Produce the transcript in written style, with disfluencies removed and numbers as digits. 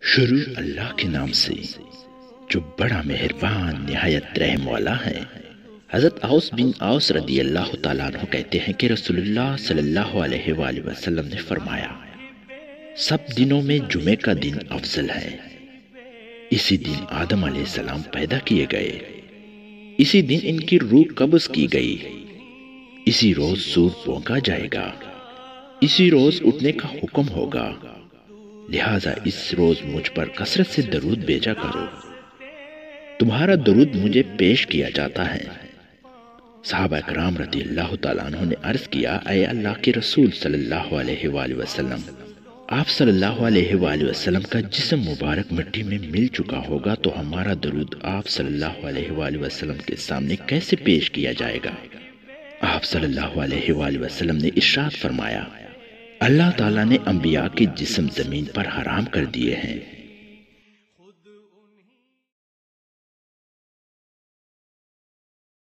شروع اللہ کے نام سے جو بڑا مہربان نہایت رحم والا ہے۔ حضرت اوس بن اوس رضی اللہ تعالیٰ عنہ کہتے ہیں کہ رسول اللہ صلی اللہ علیہ وآلہ وسلم نے فرمایا، سب دنوں میں جمعے کا دن افضل ہے۔ اسی دن آدم علیہ السلام پیدا کیے گئے، اسی دن ان کی روح قبض کی گئی، اسی روز سور پونکا جائے گا، اسی روز اٹھنے کا حکم ہوگا، لہٰذا اس روز مجھ پر کثرت سے درود بھیجا کرو، تمہارا درود مجھے پیش کیا جاتا ہے۔ صحابہ کرام رضی اللہ تعالیٰ عنہ نے عرض کیا، اے اللہ کے رسول صلی اللہ علیہ وآلہ وسلم، آپ صلی اللہ علیہ وآلہ وسلم کا جسم مبارک مٹی میں مل چکا ہوگا تو ہمارا درود آپ صلی اللہ علیہ وآلہ وسلم کے سامنے کیسے پیش کیا جائے گا؟ آپ صلی اللہ علیہ وآلہ وسلم نے ارشاد فرمایا، اللہ تعالیٰ نے انبیاء کے جسم زمین پر حرام کر دیے ہیں،